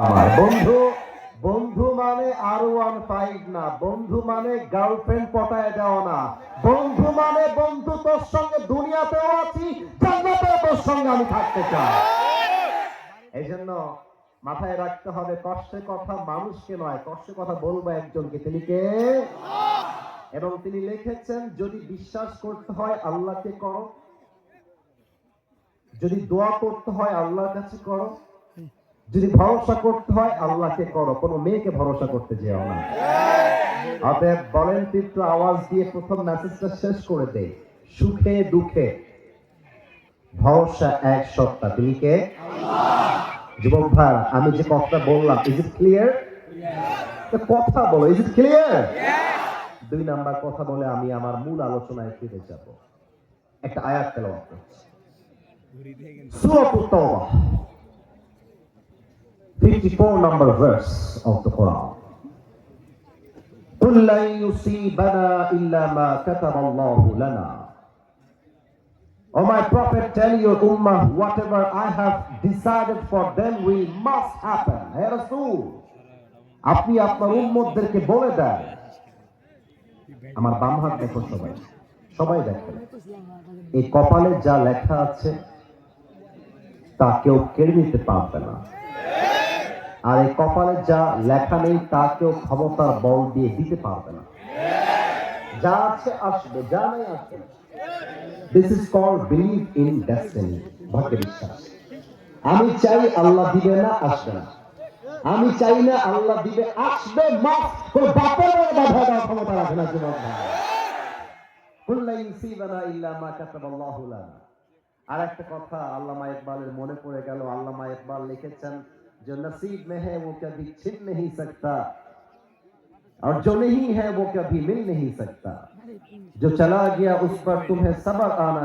আমার বন্ধু বন্ধু মানে R15 না, বন্ধু মানে গার্লফ্রেন্ড পটায় দেওয়া না, বন্ধু মানে বন্ধু তোর সঙ্গে দুনিয়াতেও আছি, জান্নাতেও তোর সঙ্গে আমি থাকতে চাই। এই জন্য মাথায় রাখতে হবে, কষ্টের কথা মানুষকে নয়, কষ্টের কথা বলবো একজনকে, তিনি কে? এবং তিনি লিখেছেন, যদি বিশ্বাস করতে হয় আল্লাহকে করো, যদি দোয়া করতে হয় আল্লাহর কাছে করো, যদি ভরসা করতে হয় আল্লাহকে করো, কোনো মেয়েকে ভরসা করতে যেও না। অতএব বলেন একটু আওয়াজ দিয়ে প্রথম মেসেজটা শেষ করে দেই, সুখে দুঃখে ভরসা এক সত্তা, তিনি কে? যুবক ভাই, আমি যে কথাটা বললাম, ইজ ইট ক্লিয়ার? কথা বলো, ইজ ইট ক্লিয়ার? দুই নাম্বার কথা বলে আমি আমার মূল আলোচনায় ফিরে যাব। একটা আয়াত তেলাওয়াত করছি, সূরাতুত তাওবা, 54 number verse of the Quran. قُلْ لَنْ يُصِيبَنَا إِلَّا مَا كَتَبَ اللَّهُ لَنَا. O my Prophet, tell your ummah, whatever I have decided for them will must happen. হে রাসূল, আপনি আপনার উম্মতদেরকে বলে দেন, আমার বাম হাত দেখো, সবাই সবাই দেখেন, এই কপালে যা লেখা আছে তা কেউ কেড়ে নিতে পারবে না, আর এই কপালে যা লেখা নেই তা কেউ ক্ষমতার বল দিয়ে দিতে পারবে না। যা আছে আসবে, যা নেই আসবে। This is called believe in destiny, ভাগ্য বিশ্বাস। আমি চাই আল্লাহ দিবে না, আসবে না, আমি চাই না আল্লাহ দিবে, আসবে, মাস কোন বাপের বাধা দেওয়ার ক্ষমতা রাখে না। যুবক ভাই, কুল লা ইউসিবানা ইল্লা মা কাতাবাল্লাহু লানা। আর একটা কথা আল্লামা ইকবালের মনে পড়ে গেল। আল্লামা ইকবাল লিখেছেন, जो नसीब में है वो कभी छिन नहीं सकता, और जो नहीं है वो कभी मिल नहीं सकता, जो चला गया उस पर तुम्हें सब्र आना